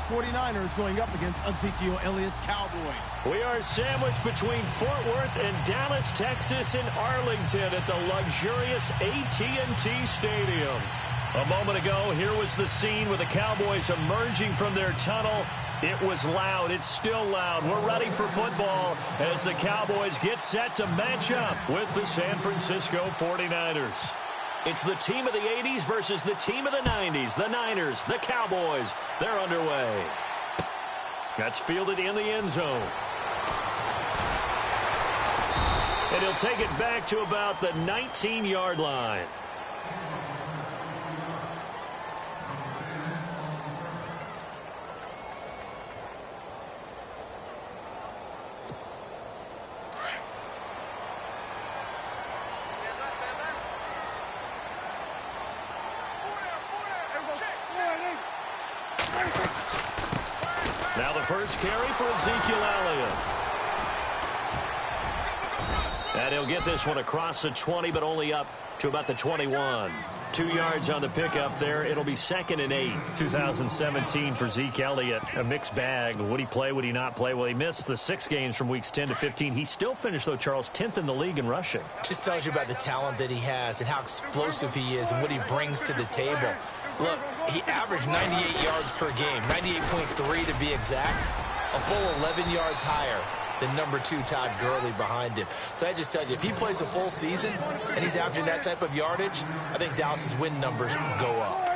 49ers going up against Ezekiel Elliott's Cowboys. We are sandwiched between Fort Worth and Dallas, Texas, and Arlington at the luxurious AT&T Stadium. A moment ago, here was the scene with the Cowboys emerging from their tunnel. It was loud. It's still loud. We're ready for football as the Cowboys get set to match up with the San Francisco 49ers. It's the team of the 80s versus the team of the 90s. The Niners, the Cowboys, they're underway. That's fielded in the end zone. And he'll take it back to about the 19-yard line. Now the first carry for Ezekiel Elliott. And he'll get this one across the 20, but only up to about the 21. 2 yards on the pickup there. It'll be 2nd and 8. 2017 for Zeke Elliott. A mixed bag. Would he play? Would he not play? Well, he missed the 6 games from weeks 10 to 15. He still finished, though, Charles, 10th in the league in rushing. Just tells you about the talent that he has and how explosive he is and what he brings to the table. Look, he averaged 98 yards per game, 98.3 to be exact, a full 11 yards higher than number 2 Todd Gurley behind him. So that just tells you, if he plays a full season and he's averaging that type of yardage, I think Dallas's win numbers go up.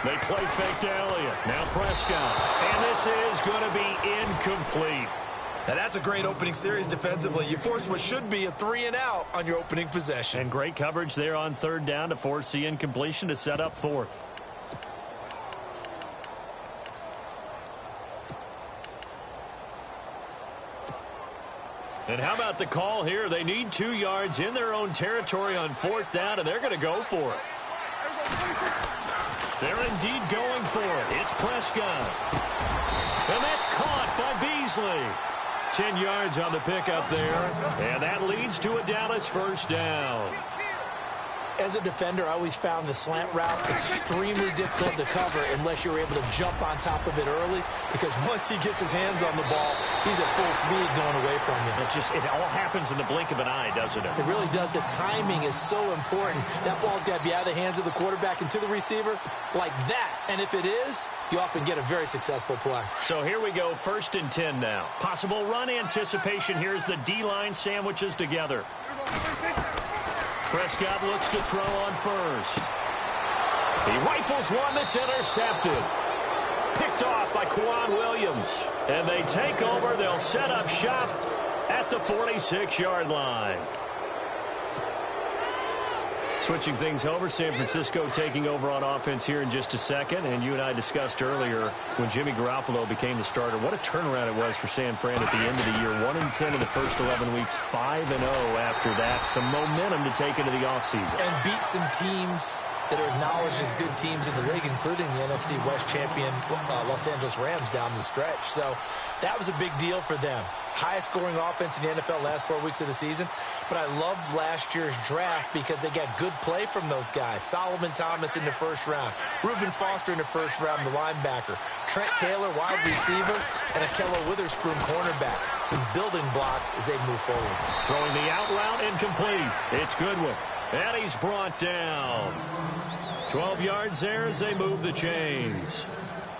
They play fake to Elliott. Now Prescott. And this is going to be incomplete. Now that's a great opening series defensively. You force what should be a 3-and-out on your opening possession. And great coverage there on 3rd down to force the incompletion to set up 4th. And how about the call here? They need 2 yards in their own territory on 4th down, and they're going to go for it. They're indeed going for it. It's Prescott. And that's caught by Beasley. 10 yards on the pickup there. And that leads to a Dallas first down. As a defender, I always found the slant route extremely difficult to cover unless you're able to jump on top of it early, because once he gets his hands on the ball, he's at full speed going away from you. It all happens in the blink of an eye, doesn't it? It really does. The timing is so important. That ball's got to be out of the hands of the quarterback and to the receiver like that. And if it is, you often get a very successful play. So here we go, 1st and 10 now. Possible run anticipation. Here's the D-line sandwiches together. Prescott looks to throw on first. He rifles one that's intercepted. Picked off by Quan Williams. And they take over. They'll set up shop at the 46-yard line. Switching things over, San Francisco taking over on offense here in just a second. And you and I discussed earlier when Jimmy Garoppolo became the starter, what a turnaround it was for San Fran at the end of the year. 1-10 in the first 11 weeks, 5-0 after that. Some momentum to take into the offseason. And beat some teams that are acknowledged as good teams in the league, including the NFC West champion Los Angeles Rams down the stretch. So that was a big deal for them. Highest scoring offense in the NFL last 4 weeks of the season. But I loved last year's draft because they got good play from those guys. Solomon Thomas in the first round. Reuben Foster in the first round, the linebacker. Trent Taylor, wide receiver. And Akello Witherspoon, cornerback. Some building blocks as they move forward. Throwing the out route incomplete. It's Goodwin. And he's brought down. 12 yards there as they move the chains.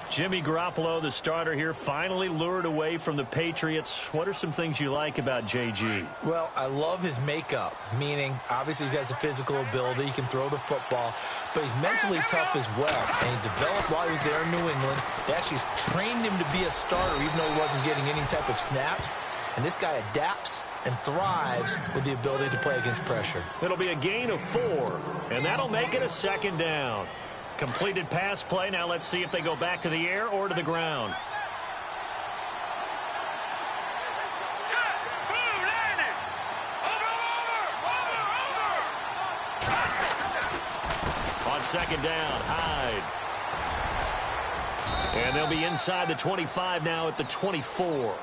Jimmy Garoppolo, the starter here, finally lured away from the Patriots. What are some things you like about JG? Well, I love his makeup, meaning obviously he's got some physical ability. He can throw the football, but he's mentally tough as well. And he developed while he was there in New England. They actually trained him to be a starter even though he wasn't getting any type of snaps. And this guy adapts and thrives with the ability to play against pressure. It'll be a gain of 4, and that'll make it a 2nd down. Completed pass play. Now let's see if they go back to the air or to the ground. On 2nd down, Hyde. And they'll be inside the 25 now at the 24.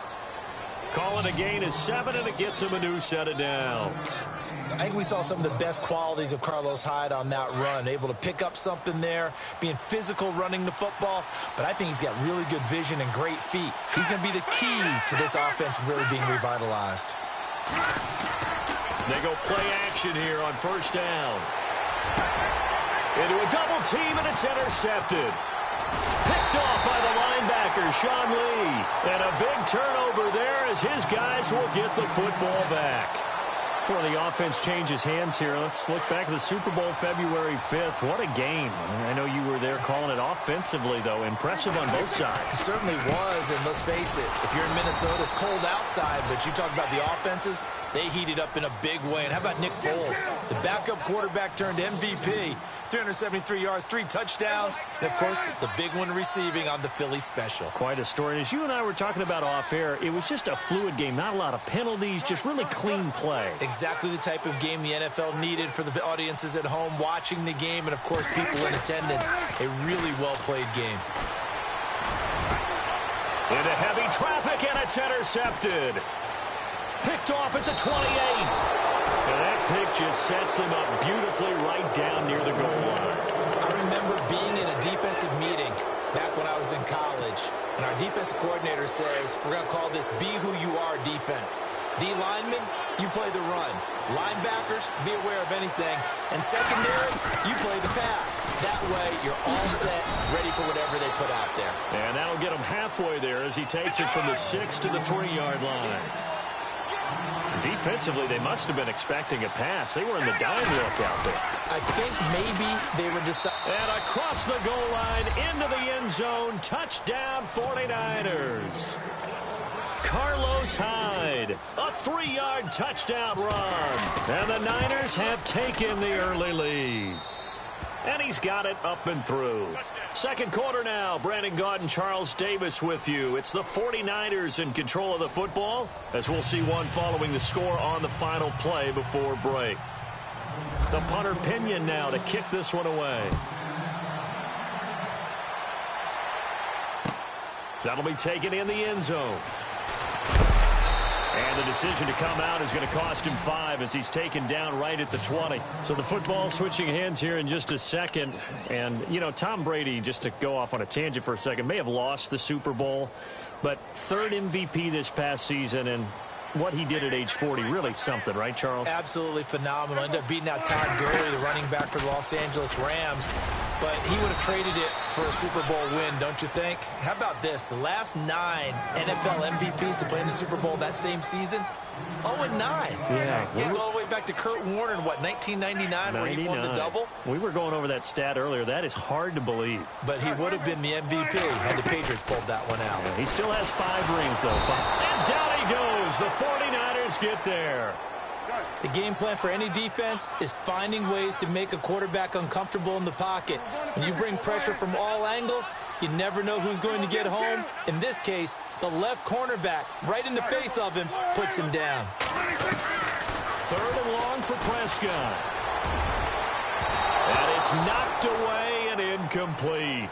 Call it a gain of 7, and it gets him a new set of downs. I think we saw some of the best qualities of Carlos Hyde on that run. Able to pick up something there, being physical running the football. But I think he's got really good vision and great feet. He's going to be the key to this offense really being revitalized. They go play action here on first down. Into a double team, and it's intercepted. Picked off by the linebacker, Sean Lee. And a big turnover there as his guys will get the football back. Before the offense changes hands here, let's look back at the Super Bowl February 5th. What a game. I know you were there calling it offensively, though. Impressive on both sides. It certainly was, and let's face it, if you're in Minnesota, it's cold outside, but you talk about the offenses, they heated up in a big way. And how about Nick Foles? The backup quarterback turned MVP, 373 yards, 3 touchdowns, and, of course, the big one receiving on the Philly special. Quite a story. And as you and I were talking about off air, it was just a fluid game, not a lot of penalties, just really clean play. Exactly the type of game the NFL needed for the audiences at home watching the game and, of course, people in attendance. A really well-played game. Into heavy traffic, and it's intercepted. Picked off at the 28. And that pick just sets him up beautifully right down near the goal line. I remember being in a defensive meeting back when I was in college, and our defensive coordinator says, we're going to call this Be Who You Are defense. D linemen, you play the run. Linebackers, be aware of anything. And secondary, you play the pass. That way, you're all set, ready for whatever they put out there. And that'll get him halfway there as he takes it from the 6 to the 3-yard line. Defensively, they must have been expecting a pass. They were in the dime look out there. I think maybe they were deciding. And across the goal line, into the end zone, touchdown 49ers. Carlos Hyde, a 3-yard touchdown run. And the Niners have taken the early lead. And he's got it up and through. Second quarter now. Brandon Gaudin and Charles Davis with you. It's the 49ers in control of the football, as we'll see one following the score on the final play before break. The punter Pinion now to kick this one away. That'll be taken in the end zone. And the decision to come out is going to cost him 5 as he's taken down right at the 20. So the football switching hands here in just a second. And, you know, Tom Brady, just to go off on a tangent for a second, may have lost the Super Bowl, but 3rd MVP this past season, and what he did at age 40, really something, right, Charles? Absolutely phenomenal. Ended up beating out Todd Gurley, the running back for the Los Angeles Rams. But he would have traded it for a Super Bowl win, don't you think? How about this? The last 9 NFL MVPs to play in the Super Bowl that same season, 0-9. Yeah. You go all the way back to Kurt Warner in, what, 1999, where he won the double? We were going over that stat earlier. That is hard to believe. But he would have been the MVP had the Patriots pulled that one out. Yeah, he still has 5 rings, though. And down he goes. The 49ers get there. The game plan for any defense is finding ways to make a quarterback uncomfortable in the pocket. When you bring pressure from all angles, you never know who's going to get home. In this case, the left cornerback, right in the face of him, puts him down. 3rd and long for Prescott. And it's knocked away and incomplete.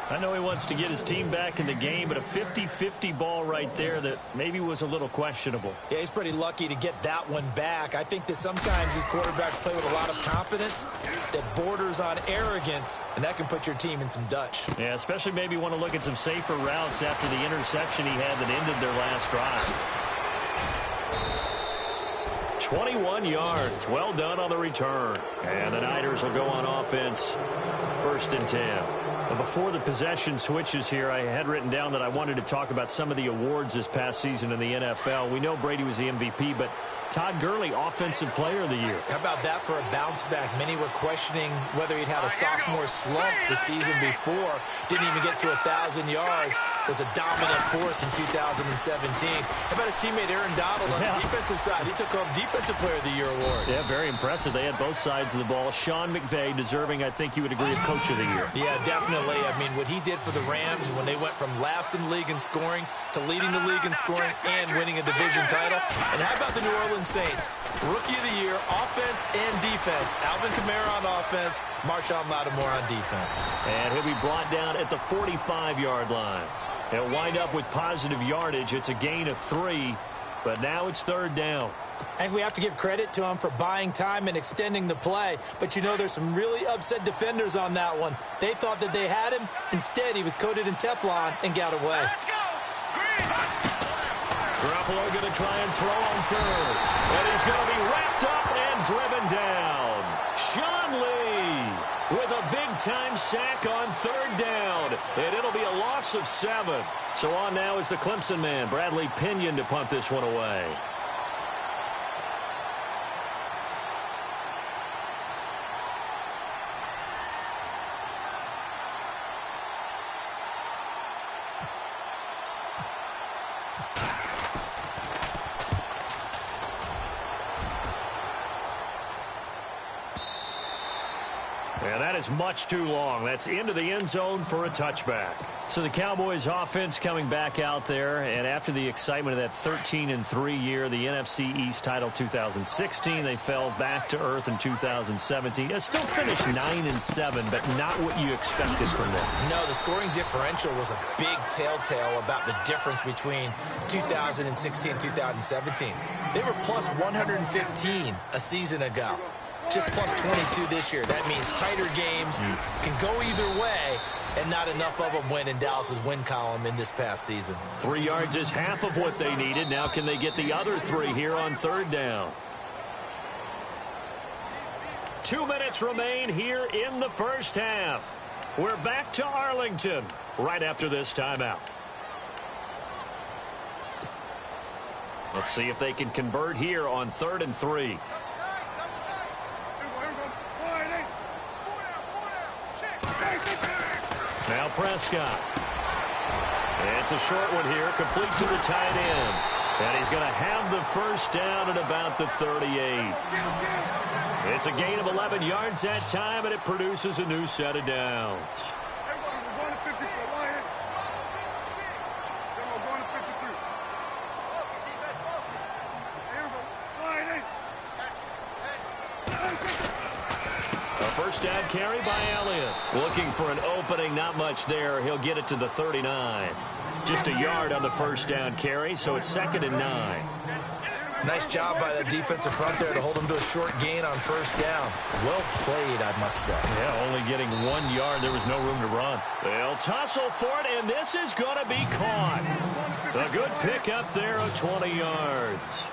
I know he wants to get his team back in the game, but a 50-50 ball right there that maybe was a little questionable. Yeah, he's pretty lucky to get that one back. I think that sometimes these quarterbacks play with a lot of confidence that borders on arrogance, and that can put your team in some Dutch. Yeah, especially maybe want to look at some safer routes after the interception he had that ended their last drive. 21 yards. Well done on the return. And the Niners will go on offense. 1st and 10. Before the possession switches here, I had written down that I wanted to talk about some of the awards this past season in the NFL. We know Brady was the MVP, but Todd Gurley, Offensive Player of the Year. How about that for a bounce back? Many were questioning whether he'd had a sophomore slump the season before. Didn't even get to 1,000 yards. Was a dominant force in 2017. How about his teammate Aaron Donald on the defensive side? He took home Defensive Player of the Year award. Yeah, very impressive. They had both sides of the ball. Sean McVay deserving, I think you would agree, of Coach of the Year. Yeah, definitely. I mean, what he did for the Rams when they went from last in the league in scoring to leading the league in scoring and winning a division title. And how about the New Orleans Saints? Rookie of the Year, offense and defense. Alvin Kamara on offense, Marshawn Lattimore on defense. And he'll be brought down at the 45-yard line. He'll wind up with positive yardage. It's a gain of 3. But now it's third down. I think we have to give credit to him for buying time and extending the play. But, you know, there's some really upset defenders on that one. They thought that they had him. Instead, he was coated in Teflon and got away. Garoppolo going to try and throw on third. And he's going to be wrapped up and driven down. Sean Lee with a big-time sack on third down. And it'll be a loss of 7. So on now is the Clemson man, Bradley Pinion, to punt this one away. And that is much too long. That's into the end zone for a touchback. So the Cowboys offense coming back out there, and after the excitement of that 13-3 year, the NFC East title 2016, they fell back to earth in 2017. They still finished 9-7, but not what you expected from them. No, the scoring differential was a big telltale about the difference between 2016 and 2017. They were plus 115 a season ago. Just plus 22 this year. That means tighter games can go either way, and not enough of them win in Dallas's win column in this past season. 3 yards is half of what they needed. Now can they get the other 3 here on third down? 2 minutes remain here in the first half. We're back to Arlington right after this timeout. Let's see if they can convert here on 3rd and 3. Now Prescott. It's a short one here, complete to the tight end. And he's going to have the first down at about the 38. It's a gain of 11 yards that time, and it produces a new set of downs. First down carry by Elliott. Looking for an opening, not much there. He'll get it to the 39. Just a yard on the first down carry, so it's 2nd and 9. Nice job by the defensive front there to hold him to a short gain on first down. Well played, I must say. Yeah, only getting 1 yard. There was no room to run. They'll tussle for it, and this is going to be caught. A good pick up there of 20 yards.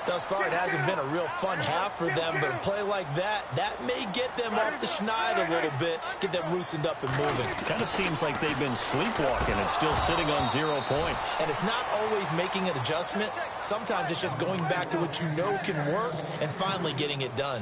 Thus far, it hasn't been a real fun half for them, but a play like that may get them off the schneid a little bit, get them loosened up and moving. Kind of seems like they've been sleepwalking and still sitting on 0 points. And it's not always making an adjustment. Sometimes it's just going back to what you know can work and finally getting it done.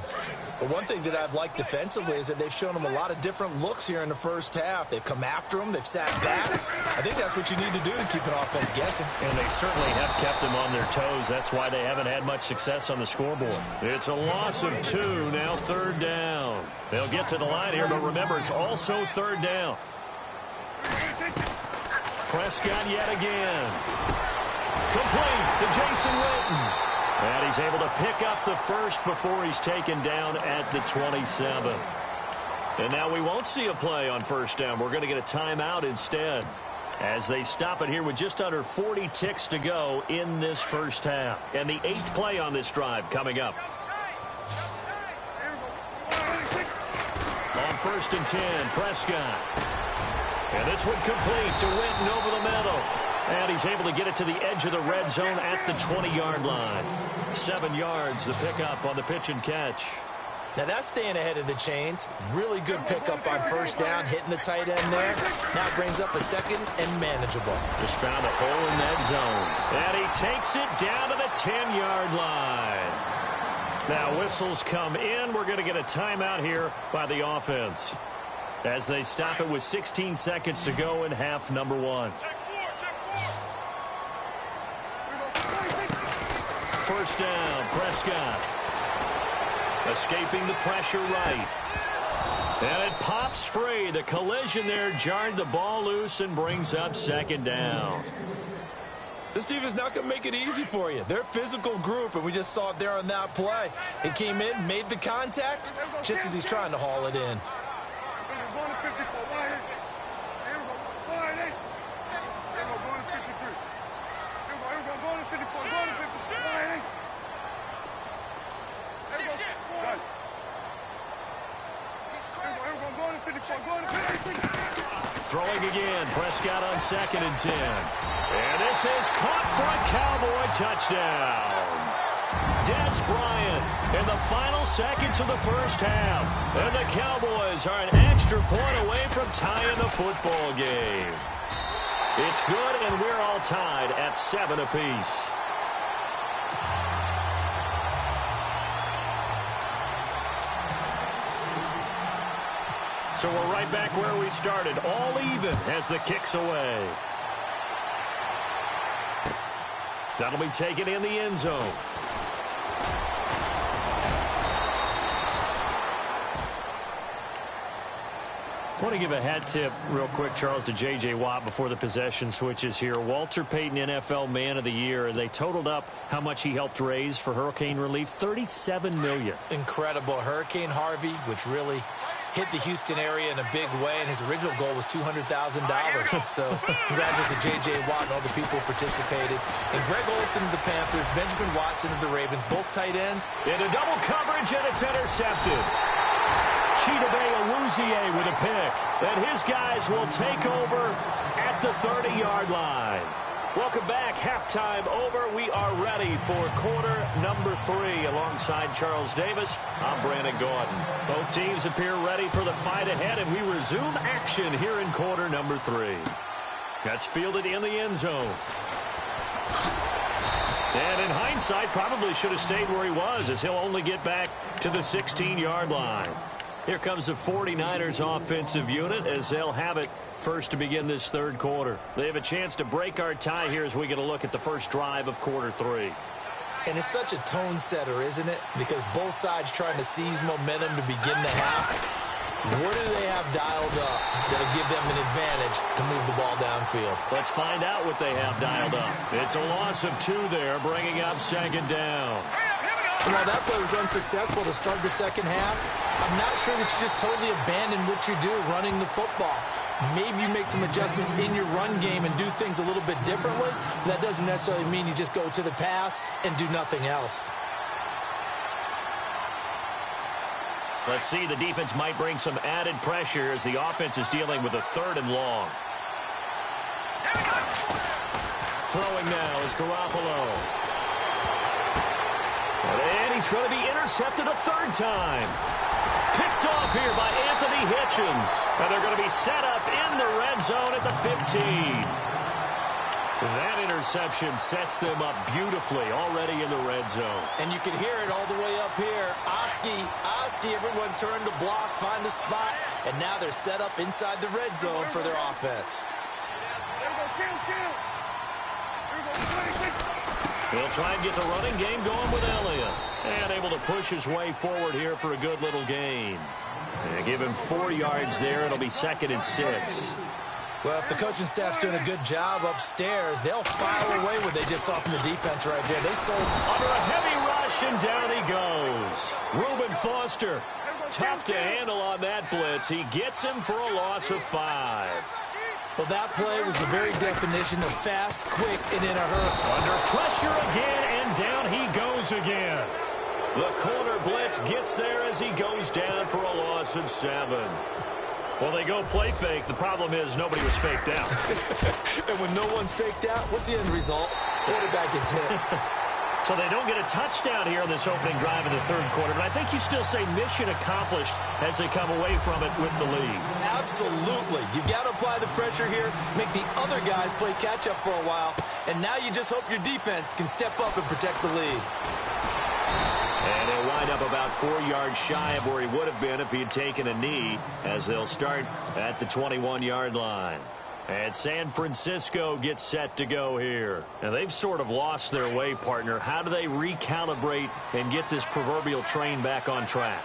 But one thing that I've liked defensively is that they've shown them a lot of different looks here in the first half. They've come after them. They've sat back. I think that's what you need to do to keep an offense guessing. And they certainly have kept them on their toes. That's why they haven't had much success on the scoreboard. It's a loss of 2, now 3rd down. They'll get to the line here, but remember, it's also 3rd down. Prescott yet again. Complete to Jason Witten. And he's able to pick up the first before he's taken down at the 27. And now we won't see a play on first down. We're going to get a timeout instead, as they stop it here with just under 40 ticks to go in this first half. And the 8th play on this drive coming up. On 1st and 10, Prescott. And this one complete to Witten over the middle. And he's able to get it to the edge of the red zone at the 20-yard line. 7 yards, the pickup on the pitch and catch. Now that's staying ahead of the chains. Really good pickup on first down, hitting the tight end there. Now brings up a 2nd and manageable. Just found a hole in that zone. And he takes it down to the 10-yard line. Now whistles come in. We're going to get a timeout here by the offense, as they stop it with 16 seconds to go in half number 1. First down, Prescott. Escaping the pressure right. And it pops free. The collision there jarred the ball loose and brings up 2nd down. This defense not going to make it easy for you. They're a physical group, and we just saw it there on that play. It came in, made the contact, just as he's trying to haul it in. Throwing again. Prescott on 2nd and 10. And this is caught for a Cowboy touchdown. Des Bryant in the final seconds of the first half. And the Cowboys are an extra point away from tying the football game. It's good, and we're all tied at 7 apiece. So we're right back where we started, all even as the kick's away. That'll be taken in the end zone. I want to give a hat tip real quick, Charles, to J.J. Watt before the possession switches here. Walter Payton, NFL Man of the Year. They totaled up how much he helped raise for hurricane relief, $37 million. Incredible. Hurricane Harvey, which really hit the Houston area in a big way, and his original goal was $200,000. So congratulations to J.J. Watt and all the people who participated. And Greg Olsen of the Panthers, Benjamin Watson of the Ravens, both tight ends. Into double coverage, and it's intercepted. Chidobe Awuzie with a pick. And his guys will take over at the 30-yard line. Welcome back. Halftime over. We are ready for quarter number 3. Alongside Charles Davis, I'm Brandon Gordon. Both teams appear ready for the fight ahead, and we resume action here in quarter number 3. That's fielded in the end zone. And in hindsight, probably should have stayed where he was, as he'll only get back to the 16-yard line. Here comes the 49ers offensive unit as they'll have it first to begin this third quarter. They have a chance to break our tie here as we get a look at the first drive of quarter 3. And it's such a tone setter, isn't it? Because both sides trying to seize momentum to begin the half. What do they have dialed up that'll give them an advantage to move the ball downfield? Let's find out what they have dialed up. It's a loss of 2 there, bringing up 2nd down. And while that play was unsuccessful to start the second half, I'm not sure that you just totally abandon what you do running the football. Maybe you make some adjustments in your run game and do things a little bit differently. But that doesn't necessarily mean you just go to the pass and do nothing else. Let's see, the defense might bring some added pressure as the offense is dealing with a 3rd and long. Throwing now is Garoppolo. And he's going to be intercepted a 3rd time. Picked off here by Anthony Hitchens. And they're going to be set up in the red zone at the 15. That interception sets them up beautifully already in the red zone. And you can hear it all the way up here. Oski, everyone turned to block, find a spot. And now they're set up inside the red zone for their offense. He'll try and get the running game going with Elliott. And able to push his way forward here for a good little gain. And give him 4 yards there. It'll be 2nd and 6. Well, if the coaching staff's doing a good job upstairs, they'll file away what they just saw from the defense right there. They sold under a heavy rush, and down he goes. Reuben Foster, tough to handle on that blitz. He gets him for a loss of 5. Well, that play was the very definition of fast, quick, and in a hurry. Under pressure again, and down he goes again. The corner blitz gets there as he goes down for a loss of 7. Well, they go play fake. The problem is nobody was faked out. And when no one's faked out, what's the end result? Quarterback gets hit. So they don't get a touchdown here in this opening drive in the 3rd quarter. But I think you still say mission accomplished as they come away from it with the lead. Absolutely. You've got to apply the pressure here, make the other guys play catch-up for a while, and now you just hope your defense can step up and protect the lead. And he'll wind up about 4 yards shy of where he would have been if he had taken a knee, as they'll start at the 21-yard line. And San Francisco gets set to go here. And they've sort of lost their way, partner. How do they recalibrate and get this proverbial train back on track?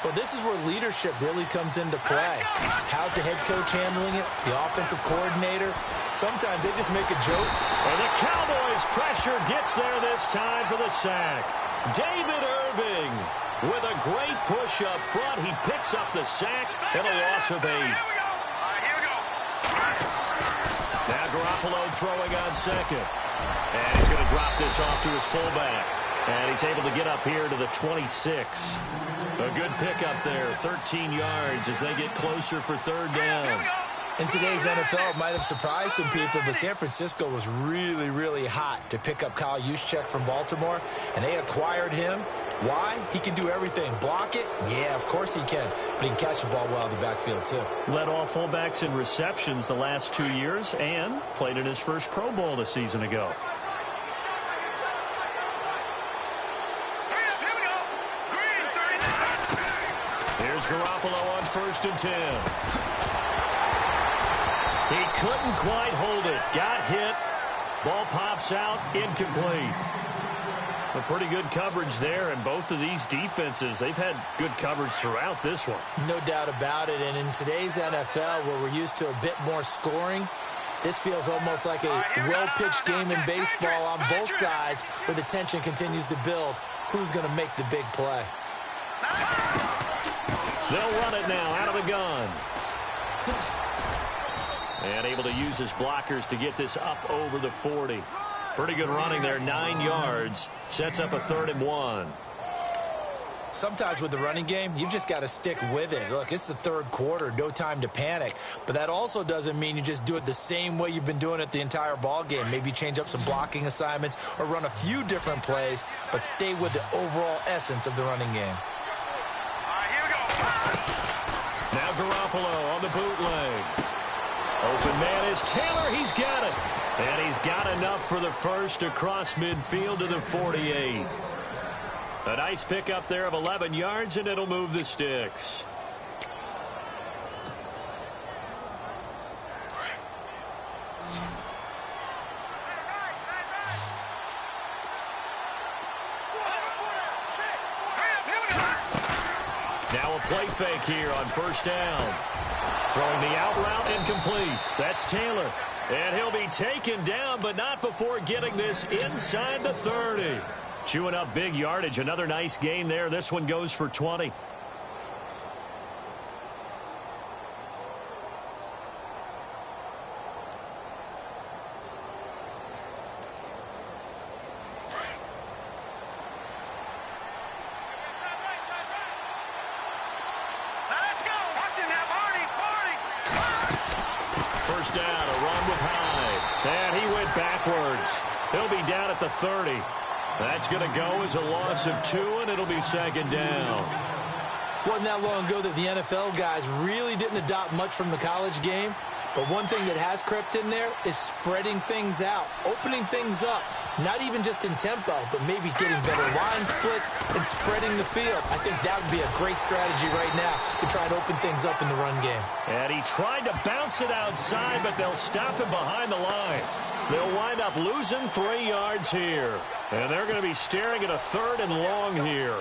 Well, this is where leadership really comes into play. How's the head coach handling it? The offensive coordinator? Sometimes they just make a joke. And the Cowboys' pressure gets there this time for the sack. David Irving with a great push up front. He picks up the sack and a loss of 8. Now Garoppolo throwing on 2nd. And he's going to drop this off to his fullback. And he's able to get up here to the 26. A good pickup there, 13 yards as they get closer for third down. In today's NFL, it might have surprised some people, but San Francisco was really, really hot to pick up Kyle Juszczyk from Baltimore, and they acquired him. Why? He can do everything. Block it? Yeah, of course he can. But he can catch the ball well in the backfield, too. Led all fullbacks in receptions the last 2 years and played in his first Pro Bowl a season ago. Here's Garoppolo on 1st and 10. He couldn't quite hold it. Got hit. Ball pops out. Incomplete. A pretty good coverage there, and both of these defenses, they've had good coverage throughout this one. No doubt about it, and in today's NFL, where we're used to a bit more scoring, this feels almost like a well-pitched game in baseball on both sides, where the tension continues to build. Who's going to make the big play? They'll run it now out of the gun. And able to use his blockers to get this up over the 40. Pretty good running there, 9 yards. Sets up a 3rd and 1. Sometimes with the running game, you've just got to stick with it. Look, it's the 3rd quarter, no time to panic. But that also doesn't mean you just do it the same way you've been doing it the entire ball game. Maybe change up some blocking assignments or run a few different plays, but stay with the overall essence of the running game. Now Garoppolo on the bootleg. Open man is Taylor. He's got it. And he's got enough for the first across midfield to the 48. A nice pickup there of 11 yards, and it'll move the sticks. Now a play fake here on 1st down. Throwing the out route incomplete. That's Taylor. And he'll be taken down, but not before getting this inside the 30. Chewing up big yardage. Another nice gain there. This one goes for 20. First down, a run with Hyde. And he went backwards. He'll be down at the 30. That's going to go as a loss of 2, and it'll be 2nd down. Wasn't that long ago that the NFL guys really didn't adopt much from the college game. But one thing that has crept in there is spreading things out, opening things up, not even just in tempo, but maybe getting better line splits and spreading the field. I think that would be a great strategy right now to try and open things up in the run game. And he tried to bounce it outside, but they'll stop him behind the line. They'll wind up losing 3 yards here. And they're going to be staring at a 3rd and long here.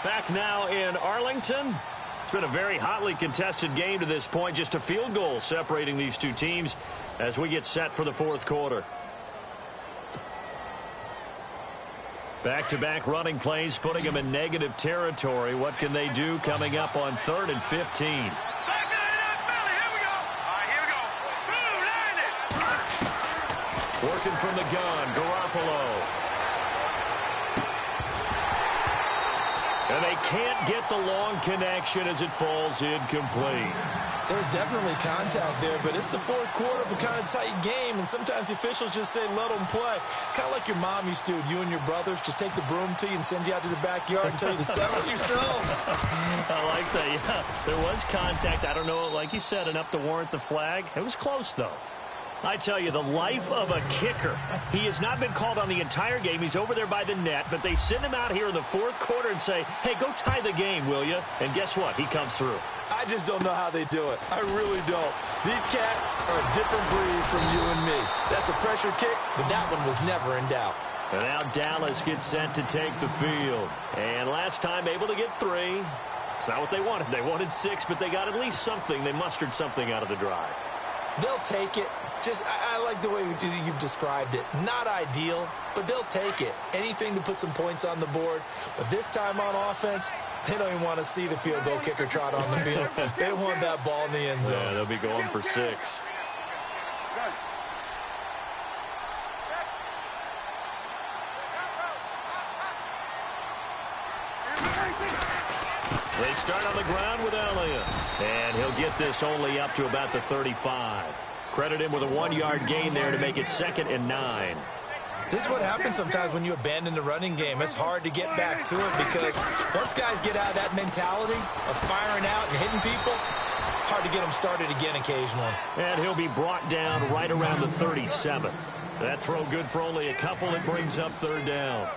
Back now in Arlington. It's been a very hotly contested game to this point. Just a field goal separating these two teams as we get set for the 4th quarter. Back-to-back running plays, putting them in negative territory. What can they do coming up on 3rd and 15? Working from the gun, Garoppolo. And they can't get the long connection as it falls incomplete. There's definitely contact there, but it's the 4th quarter of a kind of tight game, and sometimes the officials just say, let them play. Kind of like your mom used to with you and your brothers. Just take the broom to you and send you out to the backyard and tell you to settle it yourselves. I like that, yeah. There was contact. I don't know, like you said, enough to warrant the flag. It was close, though. I tell you, the life of a kicker. He has not been called on the entire game. He's over there by the net, but they send him out here in the 4th quarter and say, hey, go tie the game, will you? And guess what? He comes through. I just don't know how they do it. I really don't. These cats are a different breed from you and me. That's a pressure kick, but that one was never in doubt. And now Dallas gets set to take the field. And last time able to get 3. It's not what they wanted. They wanted 6, but they got at least something. They mustered something out of the drive. They'll take it. I like the way you've described it. Not ideal, but they'll take it. Anything to put some points on the board. But this time on offense, They don't even want to see the field goal kicker trot on the field. They want that ball in the end zone. Yeah, they'll be going for 6. They start on the ground with Elliott. And he'll get this only up to about the 35. Credit him with a 1-yard gain there to make it 2nd and 9. This is what happens sometimes when you abandon the running game. It's hard to get back to it because once guys get out of that mentality of firing out and hitting people, hard to get them started again occasionally. And he'll be brought down right around the 37. That throw good for only a couple. It brings up 3rd down.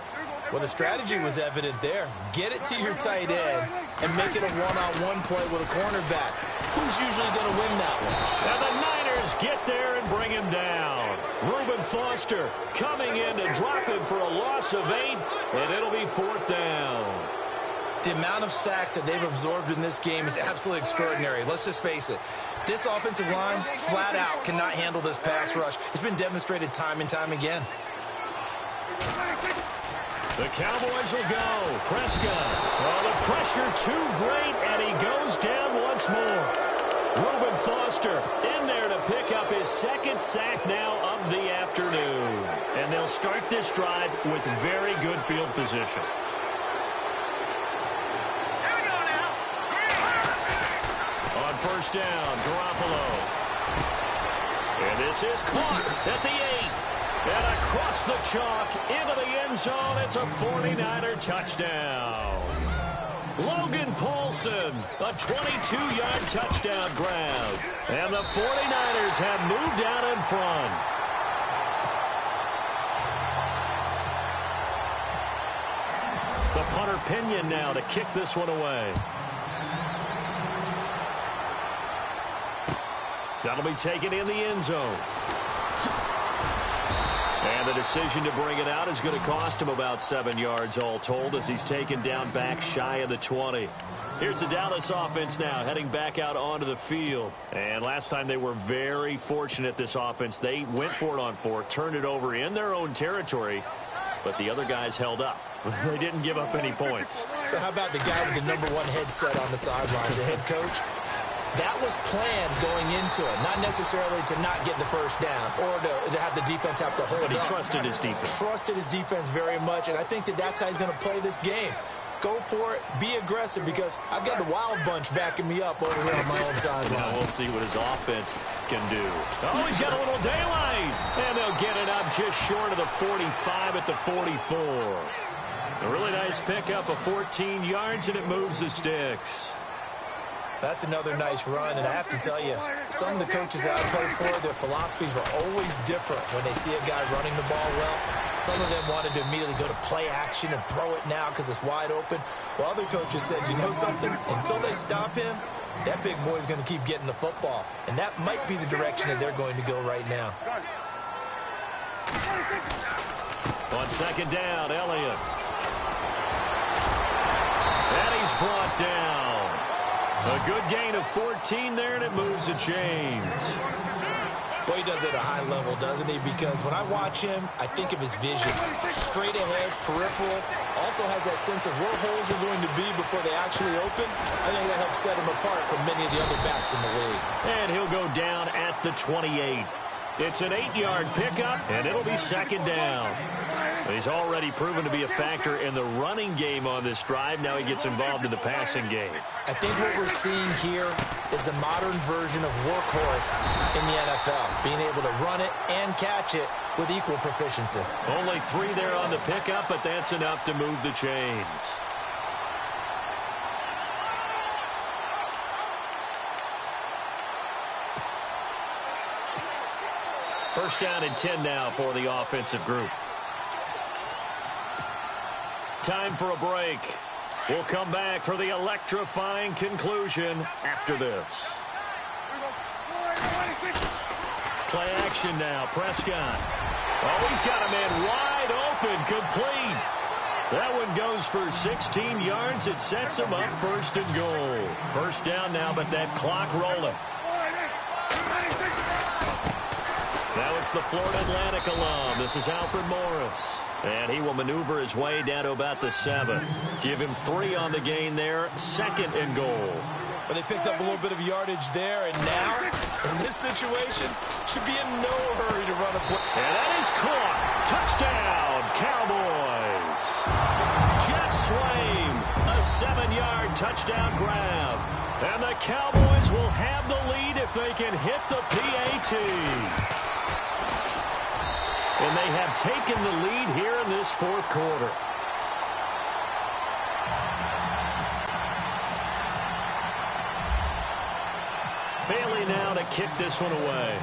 Well, the strategy was evident there. Get it to your tight end and make it a one-on-one play with a cornerback. Who's usually going to win that one? And the Niners get there and bring him down. Reuben Foster coming in to drop him for a loss of 8, and it'll be 4th down. The amount of sacks that they've absorbed in this game is absolutely extraordinary. Let's just face it. This offensive line, flat out, cannot handle this pass rush. It's been demonstrated time and time again. The Cowboys will go. Prescott. Oh, the pressure too great, and he goes down once more. Reuben Foster in there to pick up his 2nd sack now of the afternoon. And they'll start this drive with very good field position. On 1st down, Garoppolo. And this is caught at the 8. And across the chalk into the end zone, it's a 49er touchdown. Logan Paulson, a 22-yard touchdown grab. And the 49ers have moved out in front. The punter Pinion now to kick this one away. That'll be taken in the end zone. And the decision to bring it out is going to cost him about 7 yards all told as he's taken down back shy of the 20. Here's the Dallas offense now heading back out onto the field. And last time they were very fortunate, this offense. They went for it on 4, turned it over in their own territory, but the other guys held up. They didn't give up any points. So how about the guy with the #1 headset on the sidelines, the head coach? That was planned going into it, not necessarily to not get the 1st down or to have the defense have to hold up. But he trusted his defense. Trusted his defense very much, and I think that that's how he's going to play this game. Go for it, be aggressive, because I've got the wild bunch backing me up over here on my own sideline. Now we'll see what his offense can do. Oh, he's got a little daylight, and they'll get it up just short of the 45 at the 44. A really nice pickup of 14 yards, and it moves the sticks. That's another nice run, and I have to tell you, some of the coaches that I played for, their philosophies were always different when they see a guy running the ball well. Some of them wanted to immediately go to play action and throw it now because it's wide open. While other coaches said, you know something, until they stop him, that big boy's going to keep getting the football. And that might be the direction that they're going to go right now. On 2nd down, Elliott. And he's brought down. A good gain of 14 there, and it moves the chains. Boy, he does it at a high level, doesn't he? Because when I watch him, I think of his vision. Straight ahead, peripheral. Also has that sense of where holes are going to be before they actually open. I think that helps set him apart from many of the other backs in the league. And he'll go down at the 28. It's an 8-yard pickup, and it'll be 2nd down. He's already proven to be a factor in the running game on this drive. Now he gets involved in the passing game. I think what we're seeing here is the modern version of workhorse in the NFL, being able to run it and catch it with equal proficiency. Only 3 there on the pickup, but that's enough to move the chains. First down and 10 now for the offensive group. Time for a break. We'll come back for the electrifying conclusion after this. Play action now. Prescott. Oh, he's got a man wide open, complete. That one goes for 16 yards. It sets him up 1st and goal. First down now, but that clock rolling. Now it's the Florida Atlantic alum. This is Alfred Morris. And he will maneuver his way down to about the 7. Give him 3 on the gain there. 2nd and goal. But they picked up a little bit of yardage there, and now, in this situation, should be in no hurry to run a play. And that is caught. Touchdown, Cowboys. Jet Swain, a 7-yard touchdown grab. And the Cowboys will have the lead if they can hit the PAT. And they have taken the lead here in this 4th quarter. Bailey now to kick this one away.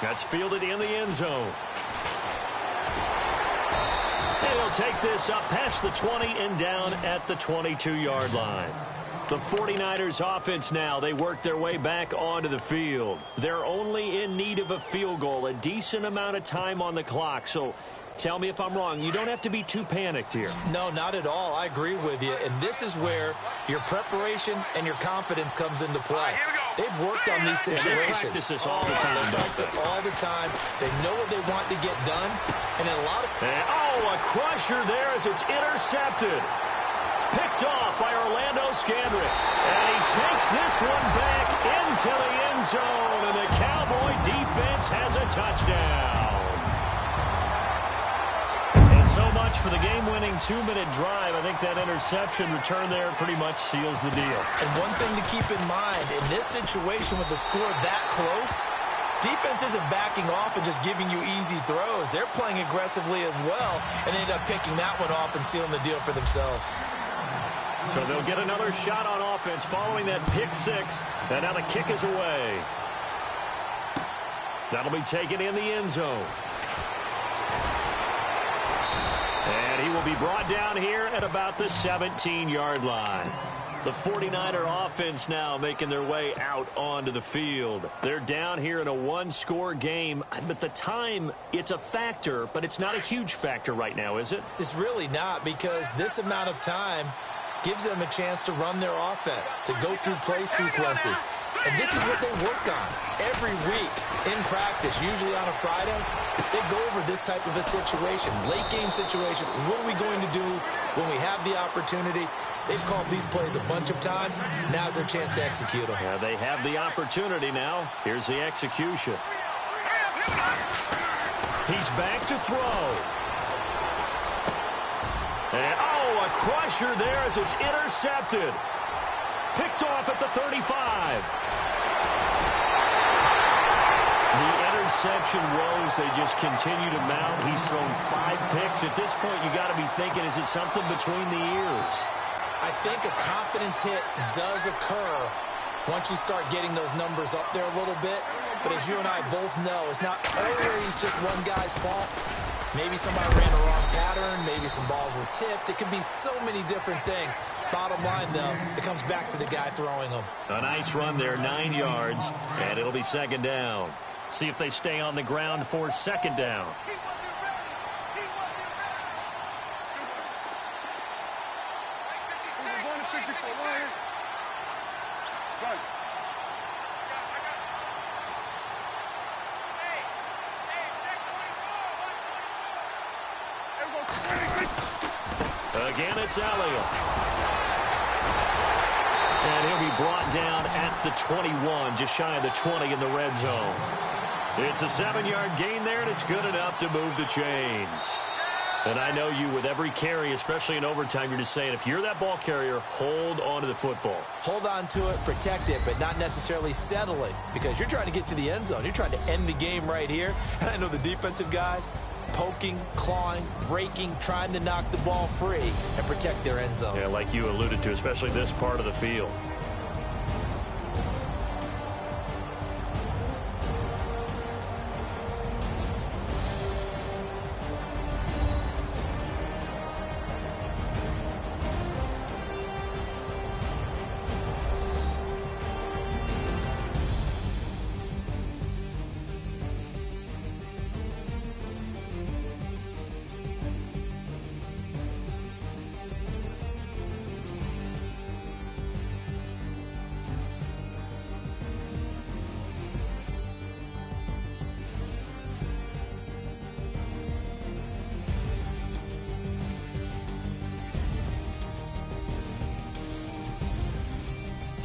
That's fielded in the end zone. And he'll take this up past the 20 and down at the 22-yard line. The 49ers offense now, they work their way back onto the field. They're only in need of a field goal, a decent amount of time on the clock. So tell me if I'm wrong. You don't have to be too panicked here. No, not at all. I agree with you. And this is where your preparation and your confidence comes into play. They've worked on these situations. They practice this all the time. They practice it all the time. They know what they want to get done. And in a lot of... a crusher there as it's intercepted. Picked off by Orlando Scandrick. And he takes this one back into the end zone. And the Cowboy defense has a touchdown. So much for the game-winning 2-minute drive. I think that interception return there pretty much seals the deal. And one thing to keep in mind, in this situation with the score that close, defense isn't backing off and just giving you easy throws. They're playing aggressively as well and end up picking that one off and sealing the deal for themselves. So they'll get another shot on offense following that pick 6. And now the kick is away. That'll be taken in the end zone. And he will be brought down here at about the 17-yard line. The 49er offense now making their way out onto the field. They're down here in a 1-score game. But the time, it's a factor, but it's not a huge factor right now, is it? It's really not, because this amount of time gives them a chance to run their offense, to go through play sequences. And this is what they work on every week in practice, usually on a Friday. They go over this type of a situation, late game situation. What are we going to do when we have the opportunity? They've called these plays a bunch of times. Now's their chance to execute them. Yeah, they have the opportunity now. Here's the execution. He's back to throw. And, a crusher there as it's intercepted. Picked off at the 35. The interception woes, they just continue to mount. He's thrown 5 picks. At this point, you got to be thinking, is it something between the ears? I think a confidence hit does occur once you start getting those numbers up there a little bit. But as you and I both know, it's not always just one guy's fault. Maybe somebody ran a wrong pattern. Maybe some balls were tipped. It could be so many different things. Bottom line, though, it comes back to the guy throwing them. A nice run there, 9 yards, and it'll be 2nd down. See if they stay on the ground for 2nd down. Again, it's Elliott. And he'll be brought down at the 21, just shy of the 20 in the red zone. It's a 7-yard gain there, and it's good enough to move the chains. And I know you, with every carry, especially in overtime, you're just saying, if you're that ball carrier, hold on to the football. Hold on to it, protect it, but not necessarily settle it, because you're trying to get to the end zone. You're trying to end the game right here. And I know the defensive guys, poking, clawing, raking, trying to knock the ball free and protect their end zone. Yeah, like you alluded to, especially this part of the field.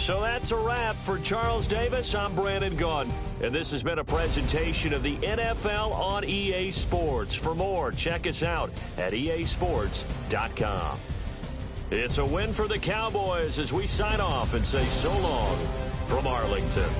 So that's a wrap. For Charles Davis, I'm Brandon Gaudin. And this has been a presentation of the NFL on EA Sports. For more, check us out at easports.com. It's a win for the Cowboys as we sign off and say so long from Arlington.